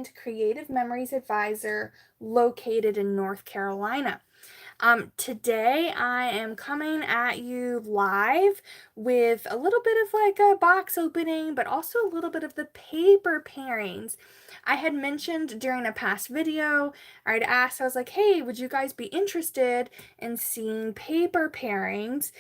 Creative Memories Advisor located in North Carolina. Today I am coming at you live with a little bit of like a box opening, but also a little bit of the paper pairings. I had mentioned during a past video, I'd asked, I was like, hey, would you guys be interested in seeing paper pairings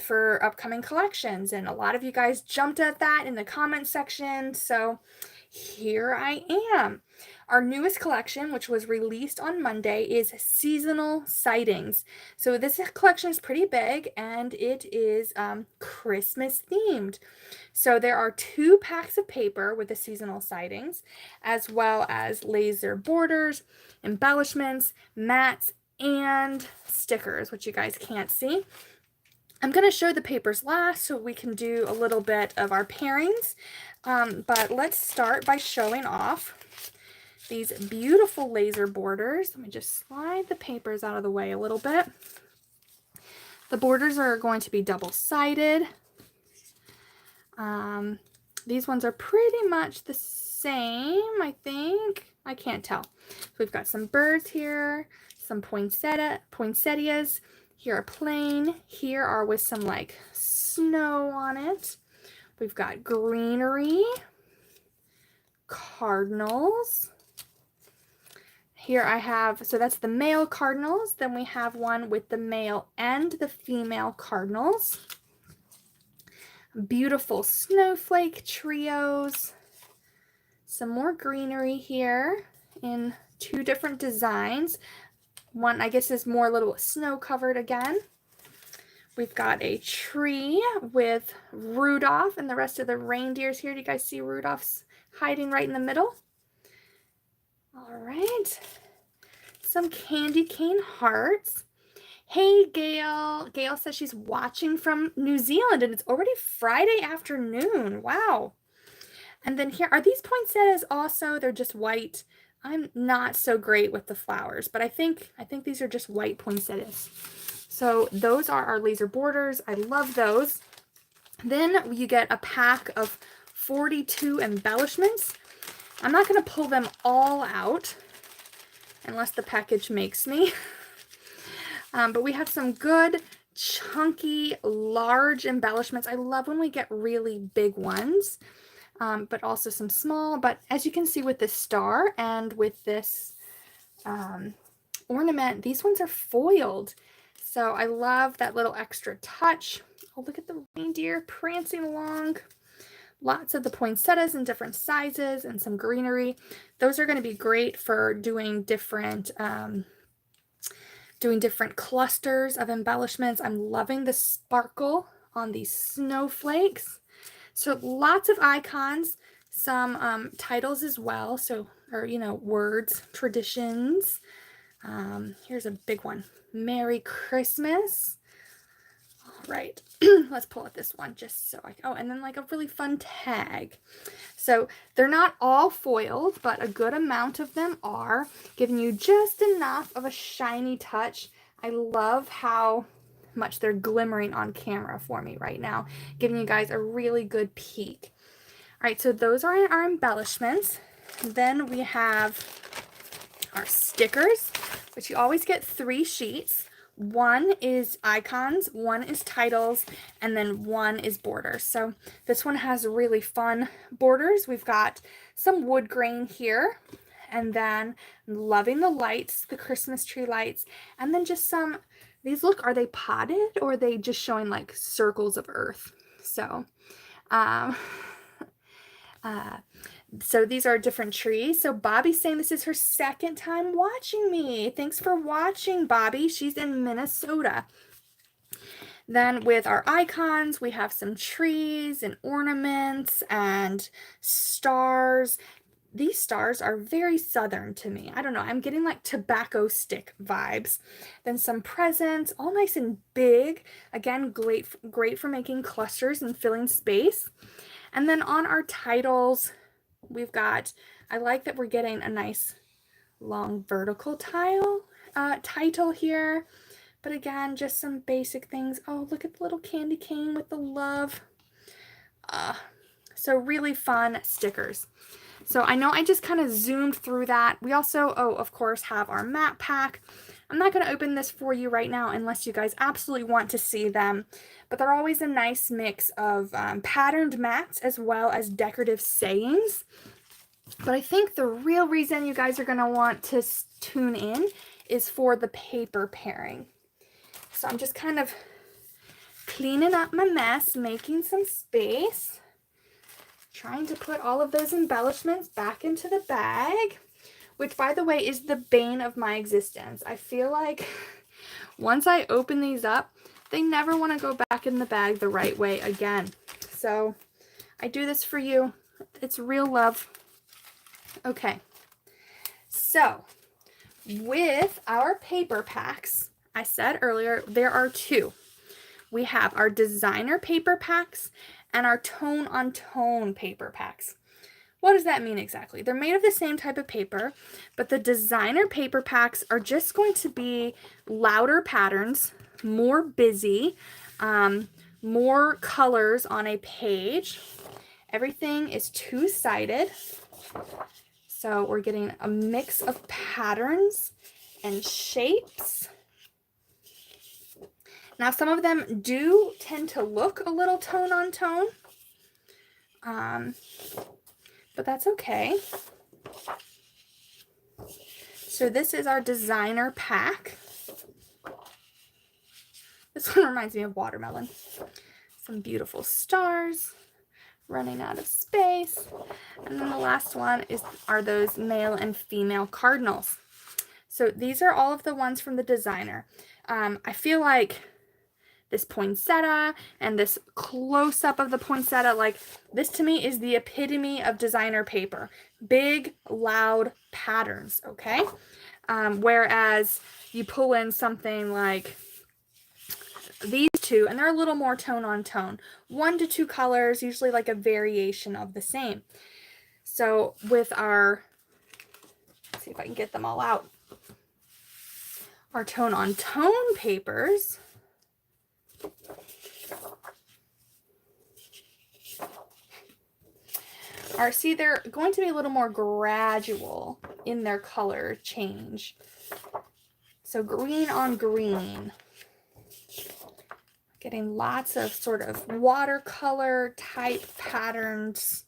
for upcoming collections? And a lot of you guys jumped at that in the comment section, so here I am. Our newest collection, which was released on Monday, is Seasonal Sightings. So this collection is pretty big and it is Christmas themed. So there are 2 packs of paper with the seasonal sightings, as well as laser borders, embellishments, mats, and stickers, which you guys can't see. I'm going to show the papers last so we can do a little bit of our pairings, but let's start by showing off these beautiful laser borders. Let me just slide the papers out of the way a little bit. The borders are going to be double-sided. These ones are pretty much the same, I think. I can't tell. So we've got some birds here, some poinsettias. Here are plain. Here are with some like snow on it. We've got greenery, cardinals. Here I have, so that's the male cardinals. Then we have one with the male and the female cardinals. Beautiful snowflake trios. Some more greenery here in 2 different designs. One, I guess, is more a little snow covered again. We've got a tree with Rudolph and the rest of the reindeers here. Do you guys see Rudolph's hiding right in the middle? All right. Some candy cane hearts. Hey, Gail. Gail says she's watching from New Zealand and it's already Friday afternoon. Wow. And then here are these poinsettias also. They're just white. I'm not so great with the flowers, but I think these are just white poinsettias. So those are our laser borders. I love those. Then you get a pack of 42 embellishments. I'm not going to pull them all out unless the package makes me. But we have some good, chunky, large embellishments. I love when we get really big ones. But also some small. But as you can see with this star and with this ornament, these ones are foiled. So I love that little extra touch. Oh, look at the reindeer prancing along. Lots of the poinsettias in different sizes and some greenery. Those are going to be great for doing different clusters of embellishments. I'm loving the sparkle on these snowflakes. So lots of icons, some titles as well. So, or, you know, words, traditions. Here's a big one. Merry Christmas. All right, let's pull out this one just so oh, and then like a really fun tag. So they're not all foiled, but a good amount of them are, giving you just enough of a shiny touch. I love how much they're glimmering on camera for me right now, giving you guys a really good peek. All right, so those are our embellishments. Then we have our stickers, which you always get 3 sheets. One is icons, one is titles, and then one is borders. So this one has really fun borders. We've got some wood grain here, and then loving the lights, the Christmas tree lights, and then just some, these look, are they potted or are they just showing like circles of earth? So, so these are different trees. So Bobby's saying this is her 2nd time watching me. Thanks for watching, Bobby. She's in Minnesota. Then with our icons, we have some trees and ornaments and stars. These stars are very southern to me. I don't know. I'm getting like tobacco stick vibes. Then some presents, all nice and big. Again, great for making clusters and filling space. And then on our titles, we've got, I like that we're getting a nice long vertical title here. But again, just some basic things. Oh, look at the little candy cane with the love. So really fun stickers. So I know I just kind of zoomed through that. We also, oh, of course, have our matte pack. I'm not going to open this for you right now unless you guys absolutely want to see them, but they're always a nice mix of patterned mats as well as decorative sayings. But I think the real reason you guys are going to want to tune in is for the paper pairing. So I'm just kind of cleaning up my mess, making some space, trying to put all of those embellishments back into the bag, which, by the way, is the bane of my existence. I feel like once I open these up, they never want to go back in the bag the right way again. So I do this for you. It's real love. Okay, so with our paper packs, I said earlier, there are two. We have our designer paper packs and our tone-on-tone paper packs. What does that mean exactly? They're made of the same type of paper, but the designer paper packs are just going to be louder patterns, more busy, more colors on a page. Everything is two-sided. So we're getting a mix of patterns and shapes. Now, some of them do tend to look a little tone on tone, but that's okay. So this is our designer pack. This one reminds me of watermelon. Some beautiful stars, running out of space. And then the last one are those male and female cardinals. So these are all of the ones from the designer. I feel like this poinsettia and this close-up of the poinsettia, like this to me is the epitome of designer paper. Big, loud patterns, okay? Whereas you pull in something like these two, and they're a little more tone on tone. 1 to 2 colors, usually like a variation of the same. So with our, let's see if I can get them all out. Our tone on tone papers, see, they're going to be a little more gradual in their color change. So green on green. Getting lots of sort of watercolor type patterns.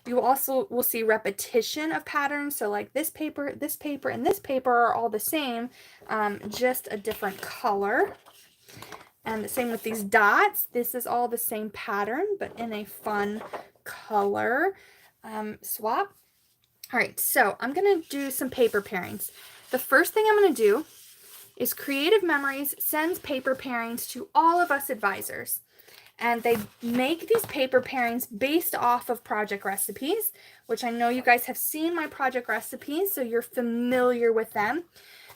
You also will see repetition of patterns. So like this paper, and this paper are all the same, just a different color. And the same with these dots. This is all the same pattern, but in a fun color swap. All right, so I'm going to do some paper pairings. The first thing I'm going to do is Creative Memories sends paper pairings to all of us advisors. And they make these paper pairings based off of project recipes, which I know you guys have seen my project recipes, so you're familiar with them.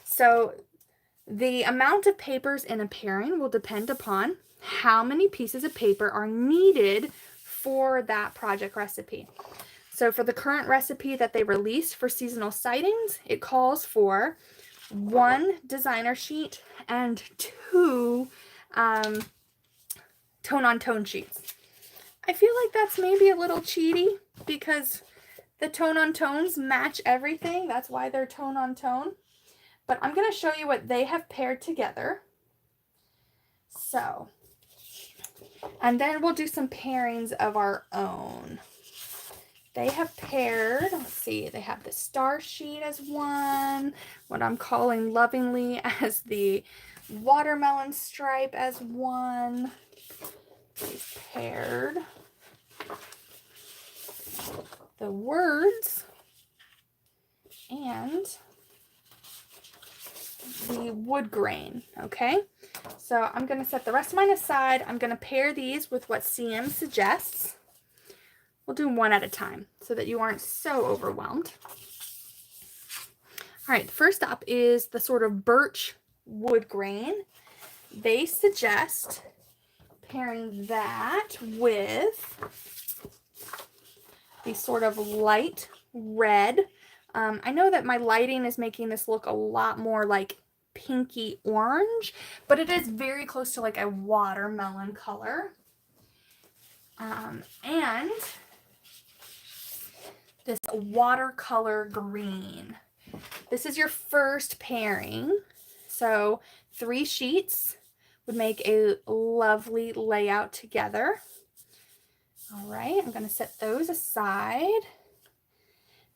So the amount of papers in a pairing will depend upon how many pieces of paper are needed for that project recipe. So for the current recipe that they released for seasonal sightings, it calls for 1 designer sheet and 2 tone-on-tone sheets. I feel like that's maybe a little cheaty because the tone-on-tones match everything. That's why they're tone-on-tone. But I'm going to show you what they have paired together. So, and then we'll do some pairings of our own. They have paired, let's see, they have the star sheet as one, what I'm calling lovingly as the watermelon stripe as one. They've paired the words and the wood grain, okay? So I'm going to set the rest of mine aside. I'm going to pair these with what CM suggests. We'll do one at a time so that you aren't so overwhelmed. All right, first up is the sort of birch wood grain. They suggest pairing that with the sort of light red. I know that my lighting is making this look a lot more like pinky orange, but it is very close to like a watermelon color. And this watercolor green. This is your first pairing. So 3 sheets would make a lovely layout together. All right, I'm going to set those aside.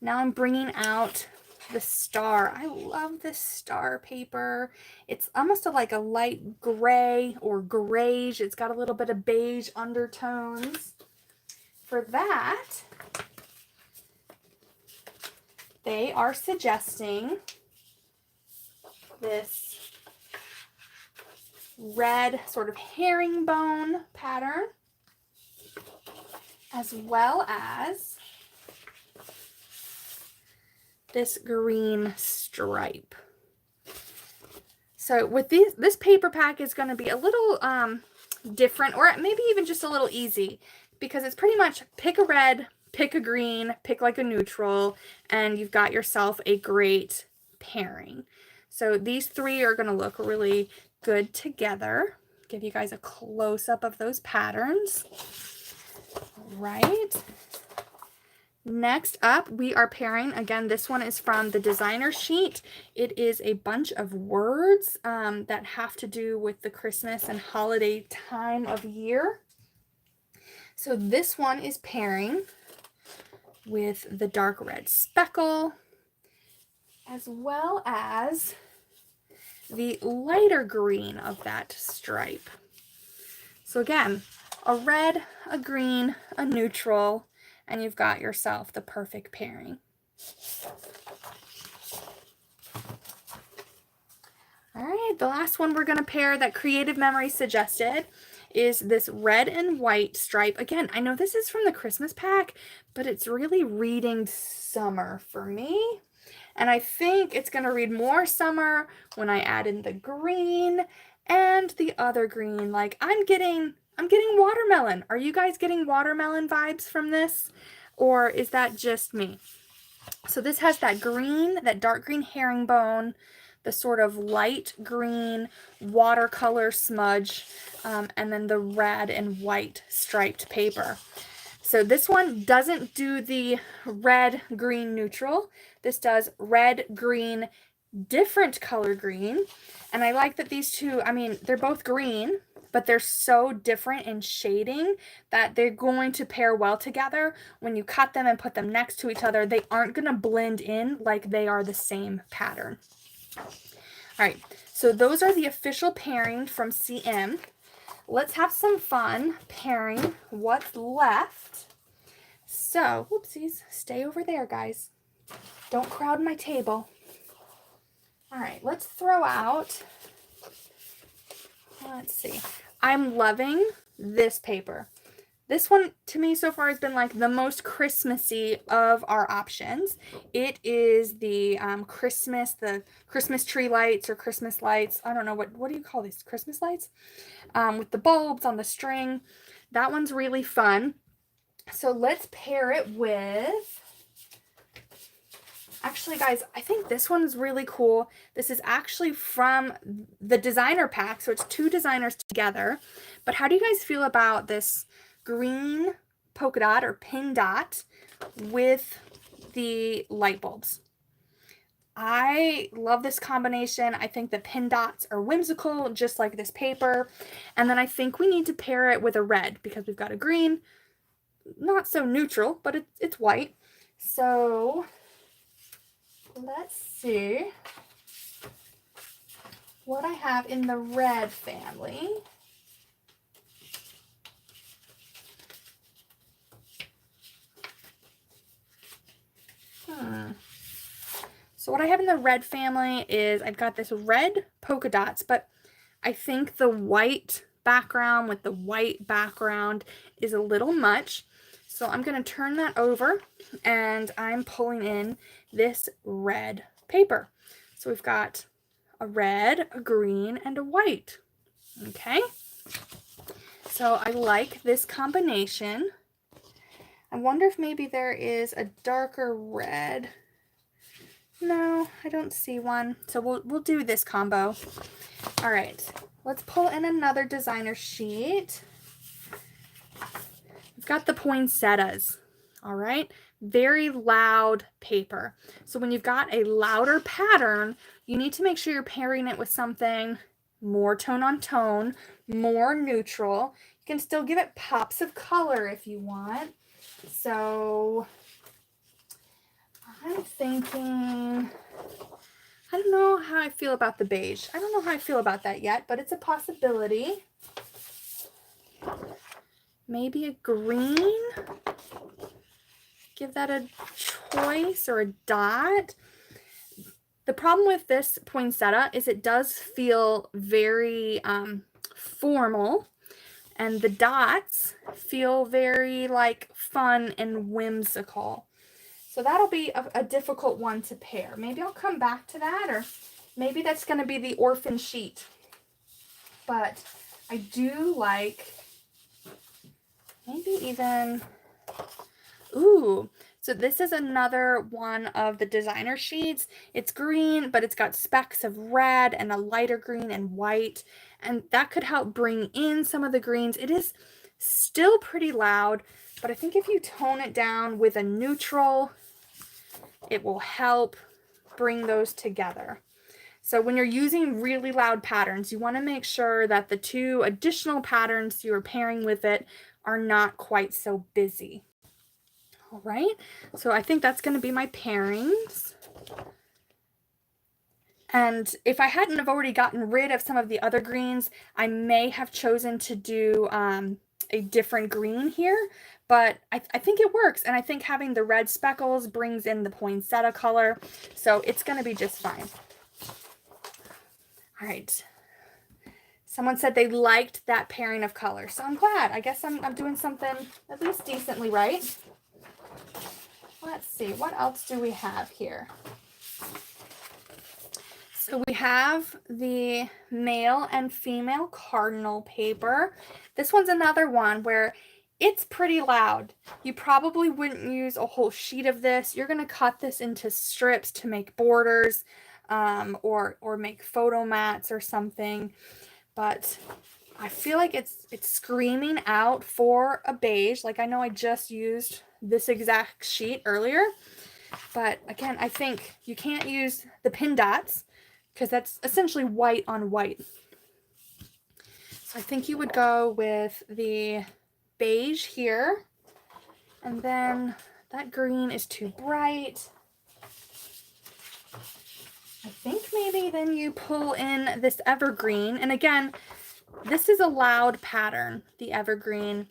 Now I'm bringing out the star. I love this star paper. It's almost like a light gray or grayish. It's got a little bit of beige undertones. For that, they are suggesting this red sort of herringbone pattern, as well as this green stripe. So with this paper pack is going to be a little different, or maybe even just a little easy, because it's pretty much pick a red, pick a green, pick like a neutral, and you've got yourself a great pairing. So these 3 are going to look really good together. Give you guys a close-up of those patterns. Right. Next up, we are pairing, again, this one is from the designer sheet. It is a bunch of words that have to do with the Christmas and holiday time of year. So this one is pairing with the dark red speckle, as well as the lighter green of that stripe. So again, a red, a green, a neutral, and you've got yourself the perfect pairing. All right, the last one we're going to pair that Creative Memory suggested is this red and white stripe. Again, I know this is from the Christmas pack, but it's really reading summer for me. And I think it's going to read more summer when I add in the green and the other green. Like I'm getting watermelon. Are you guys getting watermelon vibes from this? Or is that just me? So this has that green, that dark green herringbone, the sort of light green watercolor smudge, and then the red and white striped paper. So this one doesn't do the red, green, neutral. This does red, green, different color green. And I like that these two, I mean, they're both green, but they're so different in shading that they're going to pair well together. When you cut them and put them next to each other, they aren't going to blend in like they are the same pattern. All right, so those are the official pairing from CM. Let's have some fun pairing what's left. So, whoopsies, stay over there, guys. Don't crowd my table. All right, let's throw out, let's see. I'm loving this paper. This one, to me, so far has been like the most Christmassy of our options. It is the Christmas tree lights or Christmas lights. I don't know, what do you call these? Christmas lights? With the bulbs on the string. That one's really fun. So let's pair it with, actually, guys, I think this one's really cool. This is actually from the designer pack, so it's 2 designers together. But how do you guys feel about this green polka dot or pin dot with the light bulbs? I love this combination. I think the pin dots are whimsical, just like this paper. And then I think we need to pair it with a red because we've got a green, not so neutral, but it's white. So let's see what I have in the red family. So what I have in the red family is I've got this red polka dots, but I think the white background with the white background is a little much. So I'm going to turn that over and I'm pulling in this red paper. So we've got a red, a green, and a white. Okay. So I like this combination. I wonder if maybe there is a darker red. No, I don't see one. So we'll do this combo. All right. Let's pull in another designer sheet. We've got the poinsettias. All right. very loud paper. So when you've got a louder pattern, you need to make sure you're pairing it with something more tone on tone, more neutral. You can still give it pops of color if you want. So I'm thinking, I don't know how I feel about the beige. I don't know how I feel about that yet, but it's a possibility. Maybe a green. Give that a choice or a dot. The problem with this poinsettia is it does feel very formal, and the dots feel very like fun and whimsical. So that'll be a difficult one to pair. Maybe I'll come back to that, or maybe that's going to be the orphan sheet. But I do like maybe even, ooh, so this is another one of the designer sheets. It's green, but it's got specks of red and a lighter green and white, and that could help bring in some of the greens. It is still pretty loud, but I think if you tone it down with a neutral, it will help bring those together. So when you're using really loud patterns, you want to make sure that the two additional patterns you're pairing with it are not quite so busy. All right, so I think that's going to be my pairings. And if I hadn't have already gotten rid of some of the other greens, I may have chosen to do a different green here, but I think it works. And I think having the red speckles brings in the poinsettia color, so it's going to be just fine. All right. Someone said they liked that pairing of colors, so I'm glad. I guess I'm doing something at least decently right. Let's see, what else do we have here? So we have the male and female cardinal paper. This one's another one where it's pretty loud. You probably wouldn't use a whole sheet of this. You're going to cut this into strips to make borders or make photo mats or something. But I feel like it's screaming out for a beige. Like, I know I just used this exact sheet earlier, but again, I think you can't use the pin dots because that's essentially white on white. So I think you would go with the beige here, and then that green is too bright. I think maybe then you pull in this evergreen, and again, this is a loud pattern, the evergreen,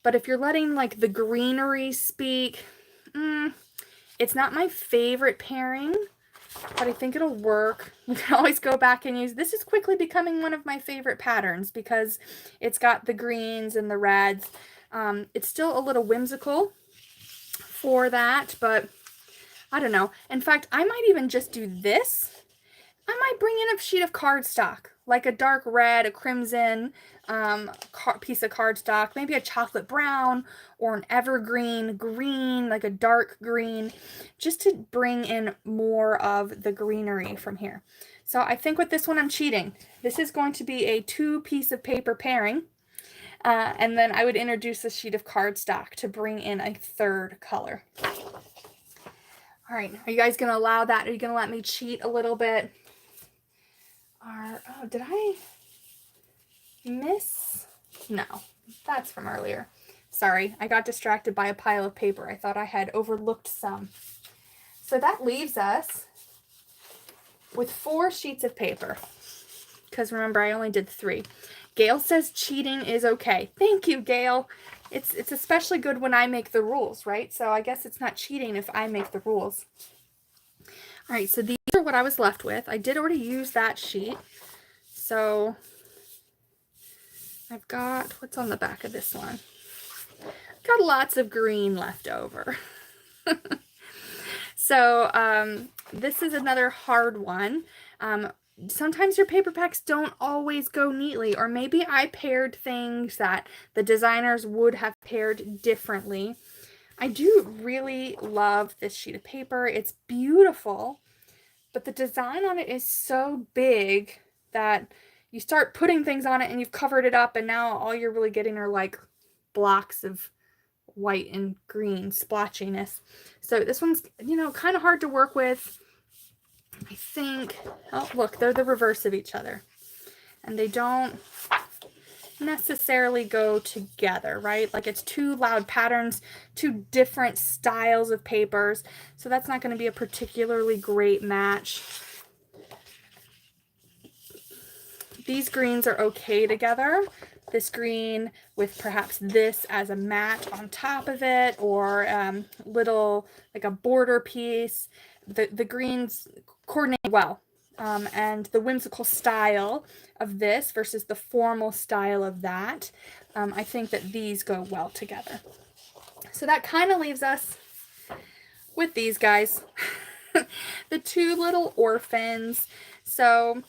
but if you're letting like the greenery speak, it's not my favorite pairing, but I think it'll work. You can always go back and use, this is quickly becoming one of my favorite patterns because it's got the greens and the reds. It's still a little whimsical for that, but I don't know. In fact, I might even just do this. I might bring in a sheet of cardstock, like a dark red, a crimson piece of cardstock, maybe a chocolate brown or an evergreen green, like a dark green, just to bring in more of the greenery from here. So I think with this one, I'm cheating. This is going to be a 2-piece of paper pairing. And then I would introduce a sheet of cardstock to bring in a third color. All right, are you guys going to allow that? Are you going to let me cheat a little bit? Oh, did I miss? No, that's from earlier. Sorry, I got distracted by a pile of paper. I thought I had overlooked some. So that leaves us with 4 sheets of paper. Because remember, I only did 3. Gail says cheating is okay. Thank you, Gail. It's especially good when I make the rules, right? So I guess it's not cheating if I make the rules. All right, so these are what I was left with. I did already use that sheet. So I've got, what's on the back of this one? I've got lots of green left over. So this is another hard one. Sometimes your paper packs don't always go neatly, or maybe I paired things that the designers would have paired differently. I do really love this sheet of paper. It's beautiful, but the design on it is so big that you start putting things on it and you've covered it up, and now all you're really getting are like blocks of white and green splotchiness. So this one's, you know, kind of hard to work with. I think, oh, look, they're the reverse of each other. And they don't necessarily go together, right? Like it's two loud patterns, two different styles of papers. So that's not going to be a particularly great match. These greens are okay together. This green with perhaps this as a mat on top of it, or little, like a border piece. The greens coordinate well. And the whimsical style of this versus the formal style of that, I think that these go well together. So that kind of leaves us with these guys, the two little orphans. So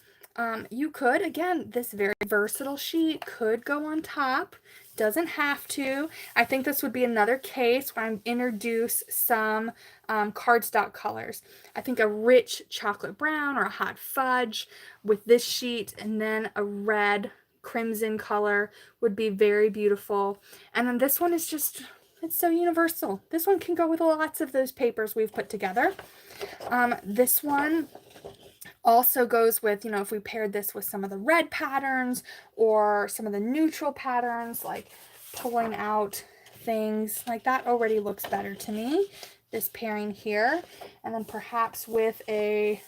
you could, again, this very versatile sheet could go on top. Doesn't have to. I think this would be another case where I introduce some cardstock colors. I think a rich chocolate brown or a hot fudge with this sheet, and then a red crimson color would be very beautiful. And then this one is just, it's so universal. This one can go with lots of those papers we've put together. This one also goes with, you know, if we paired this with some of the red patterns or some of the neutral patterns, like pulling out things like that, already looks better to me, this pairing here. And then perhaps with a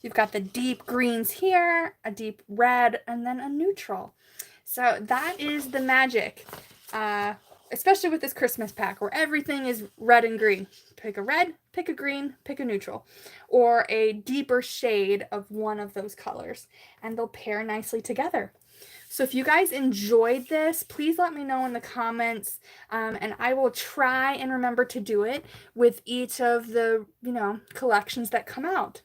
you've got the deep greens here, a deep red, and then a neutral. So that is the magic, especially with this Christmas pack where everything is red and green. Pick a red, pick a green, pick a neutral, or a deeper shade of one of those colors, and they'll pair nicely together. So if you guys enjoyed this, please let me know in the comments, and I will try and remember to do it with each of the, you know, collections that come out.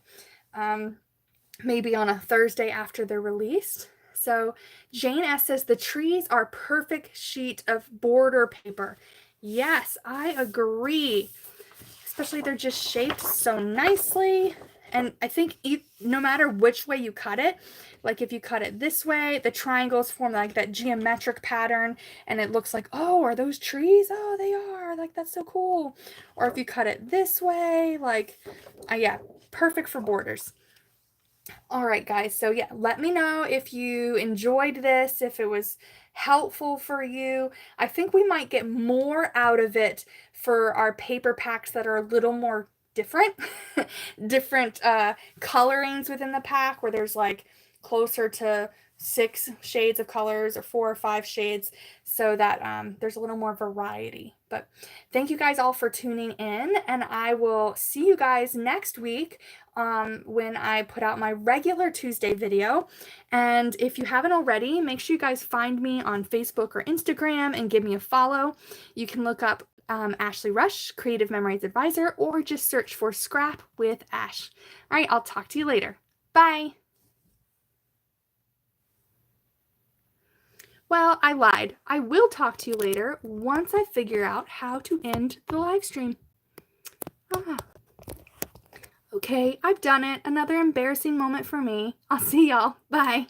Maybe on a Thursday after they're released. So Jane S says the trees are perfect sheet of border paper. Yes, I agree. Especially they're just shaped so nicely. And I think no matter which way you cut it, like if you cut it this way, the triangles form like that geometric pattern, and it looks like, oh, are those trees? Oh, they are. Like, that's so cool. Or if you cut it this way, like, yeah, perfect for borders. All right, guys, so yeah, let me know if you enjoyed this, if it was helpful for you. I think we might get more out of it for our paper packs that are a little more different, different colorings within the pack, where there's like closer to 6 shades of colors or 4 or 5 shades, so that there's a little more variety. But thank you guys all for tuning in, and I will see you guys next week when I put out my regular Tuesday video. And if you haven't already, make sure you guys find me on Facebook or Instagram and give me a follow. You can look up Ashley Rush, Creative Memories Advisor, or just search for Scrap with Ash. All right, I'll talk to you later. Bye. Well, I lied. I will talk to you later once I figure out how to end the live stream. Okay, I've done it. Another embarrassing moment for me. I'll see y'all. Bye.